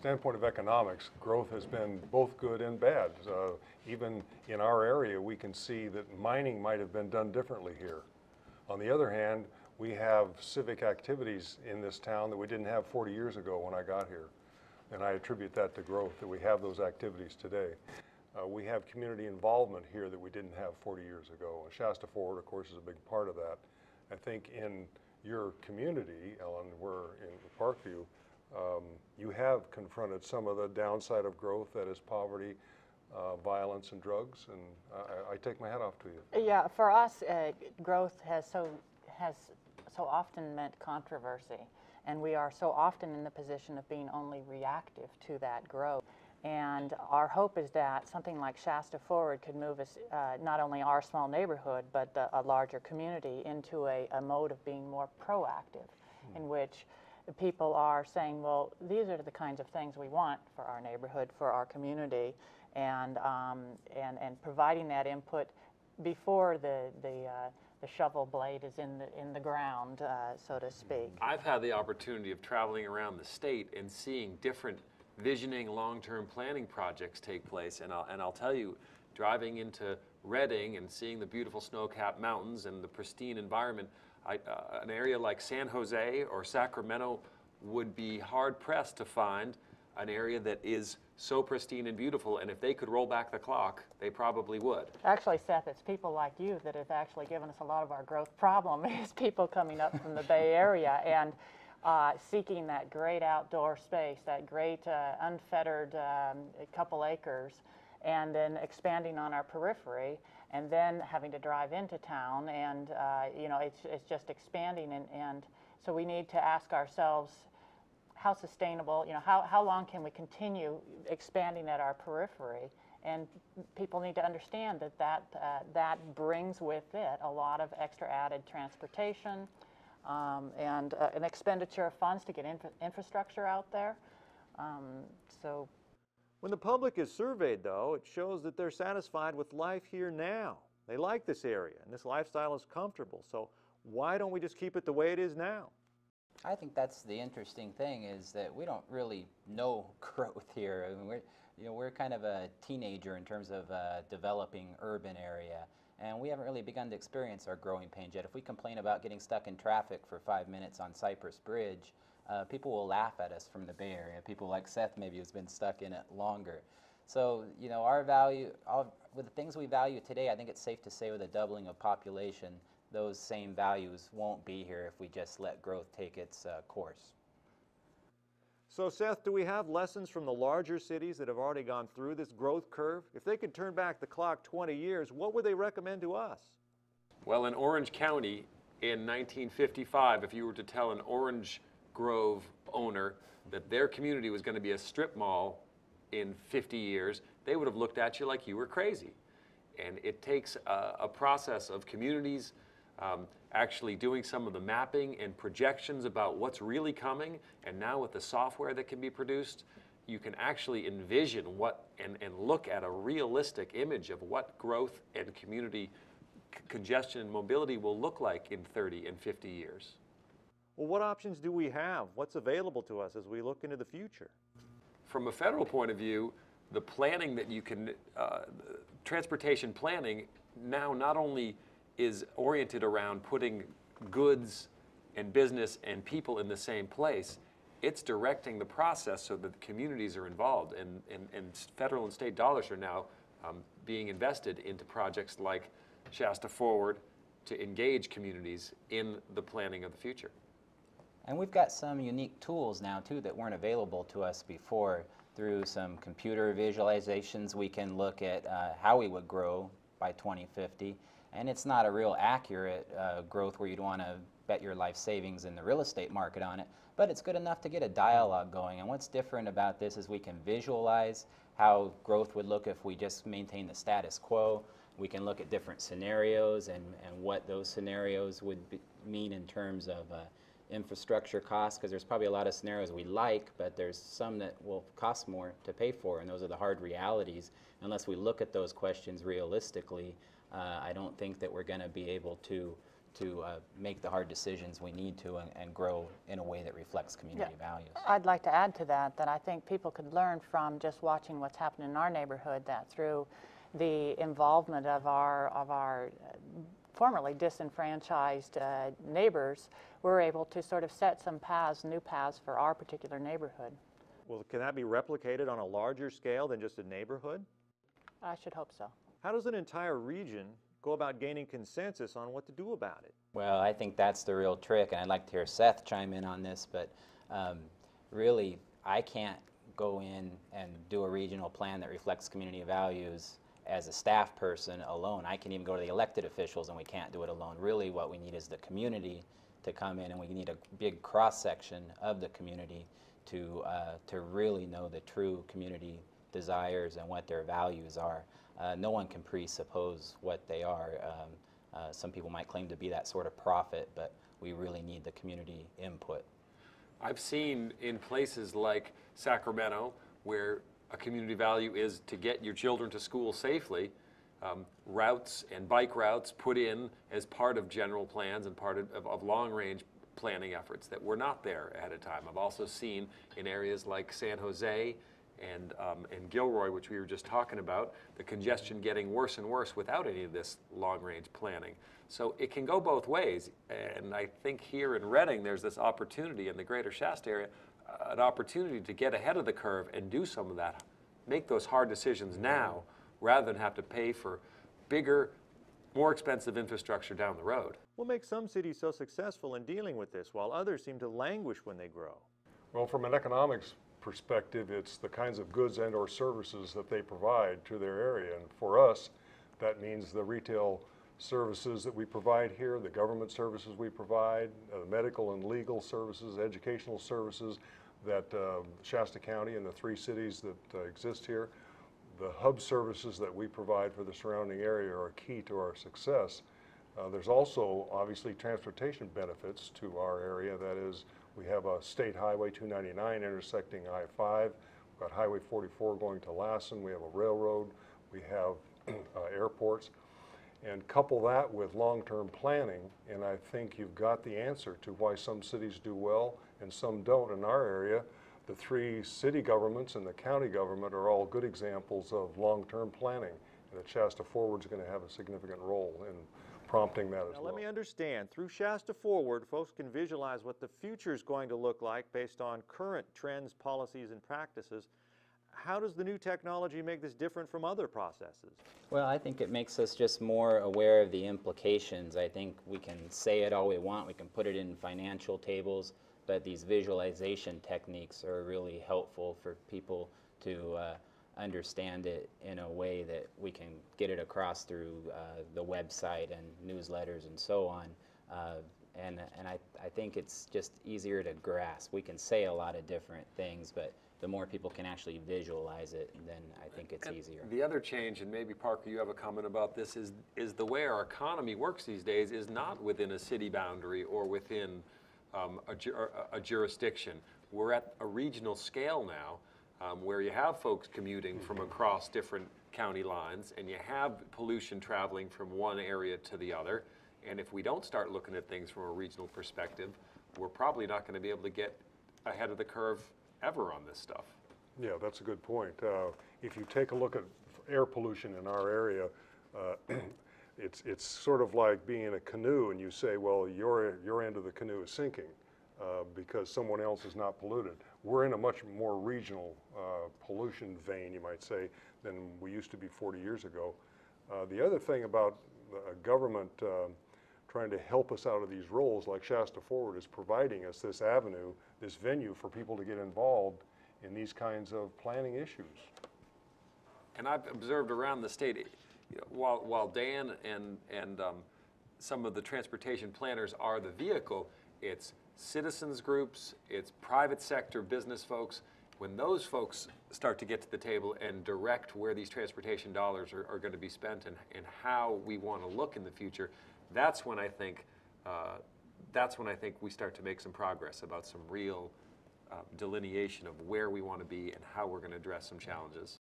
standpoint of economics, growth has been both good and bad. Even in our area, we can see that mining might have been done differently here. On the other hand, we have civic activities in this town that we didn't have 40 years ago when I got here. And I attribute that to growth, that we have those activities today. We have community involvement here that we didn't have 40 years ago. And Shasta Forward, of course, is a big part of that. I think in your community, Ellen, we're in Parkview, you have confronted some of the downside of growth, that is poverty, violence, and drugs, and I take my hat off to you. Yeah, for us, growth has so often meant controversy, and we are so often in the position of being only reactive to that growth. And our hope is that something like Shasta Forward could move us, not only our small neighborhood, but a larger community into a mode of being more proactive, in which people are saying, well, these are the kinds of things we want for our neighborhood, for our community, and providing that input before the shovel blade is in the ground, so to speak. I've had the opportunity of traveling around the state and seeing different visioning long-term planning projects take place, and I'll tell you, driving into Redding and seeing the beautiful snow-capped mountains and the pristine environment, an area like San Jose or Sacramento would be hard-pressed to find an area that is so pristine and beautiful, and if they could roll back the clock, they probably would. Actually, Seth, it's people like you that have actually given us a lot of our growth problem, is people coming up from the Bay Area and seeking that great outdoor space, that great unfettered couple acres, and then expanding on our periphery, and then having to drive into town, and you know, it's just expanding, and so we need to ask ourselves, how sustainable, you know, how long can we continue expanding at our periphery? And people need to understand that brings with it a lot of extra added transportation, and an expenditure of funds to get infrastructure out there. So, when the public is surveyed, though, it shows that they're satisfied with life here now. They like this area, and this lifestyle is comfortable. So why don't we just keep it the way it is now? I think that's the interesting thing, is that we don't really know growth here. I mean, we're kind of a teenager in terms of a developing urban area, and we haven't really begun to experience our growing pains yet. If we complain about getting stuck in traffic for 5 minutes on Cypress Bridge, people will laugh at us from the Bay Area. People like Seth maybe who's been stuck in it longer. So, you know, our value, with the things we value today, I think it's safe to say with a doubling of population, those same values won't be here if we just let growth take its course. So Seth, do we have lessons from the larger cities that have already gone through this growth curve? If they could turn back the clock 20 years, what would they recommend to us? Well, in Orange County in 1955, if you were to tell an Orange Grove owner that their community was going to be a strip mall in 50 years, they would have looked at you like you were crazy. And it takes a process of communities actually doing some of the mapping and projections about what's really coming, and now with the software that can be produced, you can actually envision what and look at a realistic image of what growth and community congestion and mobility will look like in 30 and 50 years. Well, what options do we have? What's available to us as we look into the future? From a federal point of view, the planning that you can, transportation planning now not only is oriented around putting goods and business and people in the same place, it's directing the process so that the communities are involved, and federal and state dollars are now being invested into projects like Shasta Forward to engage communities in the planning of the future. And we've got some unique tools now too that weren't available to us before. Through some computer visualizations, we can look at how we would grow by 2050. And it's not a real accurate growth where you'd want to bet your life savings in the real estate market on it, but it's good enough to get a dialogue going. And what's different about this is we can visualize how growth would look if we just maintain the status quo. We can look at different scenarios and what those scenarios would mean in terms of infrastructure costs, because there's probably a lot of scenarios we like, but there's some that will cost more to pay for, and those are the hard realities. Unless we look at those questions realistically, I don't think that we're going to be able to to make the hard decisions we need to and grow in a way that reflects community values. I'd like to add to that I think people could learn from just watching what's happening in our neighborhood, that through the involvement of our formerly disenfranchised neighbors, we're able to sort of set some paths, new paths for our particular neighborhood. Well, can that be replicated on a larger scale than just a neighborhood? I should hope so. How does an entire region go about gaining consensus on what to do about it? Well, I think that's the real trick, and I'd like to hear Seth chime in on this, but really, I can't go in and do a regional plan that reflects community values as a staff person alone. I can even go to the elected officials, and we can't do it alone. Really, what we need is the community to come in, and we need a big cross-section of the community to really know the true community desires and what their values are. No one can presuppose what they are. Some people might claim to be that sort of prophet, but we really need the community input. I've seen in places like Sacramento, where a community value is to get your children to school safely, routes and bike routes put in as part of general plans and part of long-range planning efforts that were not there ahead of time. I've also seen in areas like San Jose and Gilroy, which we were just talking about, the congestion getting worse and worse without any of this long-range planning. So it can go both ways, and I think here in Reading there's this opportunity in the greater Shasta area, an opportunity to get ahead of the curve and do some of that, make those hard decisions now rather than have to pay for bigger, more expensive infrastructure down the road. What makes some cities so successful in dealing with this while others seem to languish when they grow? Well, from an economics perspective, it's the kinds of goods and or services that they provide to their area. And for us, that means the retail services that we provide here, the government services we provide, medical and legal services, educational services that Shasta County and the 3 cities that exist here, the hub services that we provide for the surrounding area are key to our success. There's also obviously transportation benefits to our area. That is, we have a state highway 299 intersecting I-5. We've got Highway 44 going to Lassen. We have a railroad. We have airports. And couple that with long-term planning, and I think you've got the answer to why some cities do well and some don't. In our area, the 3 city governments and the county government are all good examples of long-term planning, and the Shasta Forward is going to have a significant role in prompting that as well. Let me understand. Through Shasta Forward, folks can visualize what the future is going to look like based on current trends, policies, and practices. How does the new technology make this different from other processes? Well, I think it makes us just more aware of the implications. I think we can say it all we want, we can put it in financial tables, but these visualization techniques are really helpful for people to understand it in a way that we can get it across through the website and newsletters and so on. And I think it's just easier to grasp. We can say a lot of different things, but the more people can actually visualize it, then I think it's easier. The other change, and maybe Parker, you have a comment about this, is the way our economy works these days is not within a city boundary or within a jurisdiction. We're at a regional scale now, where you have folks commuting from across different county lines, and you have pollution traveling from one area to the other. And if we don't start looking at things from a regional perspective, we're probably not going to be able to get ahead of the curve ever on this stuff. Yeah, that's a good point. If you take a look at air pollution in our area, it's sort of like being in a canoe and you say, well, your end of the canoe is sinking because someone else is not polluted. We're in a much more regional pollution vein, you might say, than we used to be 40 years ago. The other thing about government trying to help us out of these roles, like Shasta Forward, is providing us this avenue, this venue for people to get involved in these kinds of planning issues. And I've observed around the state, while Dan and some of the transportation planners are the vehicle, it's citizens groups, it's private sector business folks. When those folks start to get to the table and direct where these transportation dollars are going to be spent and how we want to look in the future, that's when I think we start to make some progress about some real delineation of where we want to be and how we're going to address some challenges.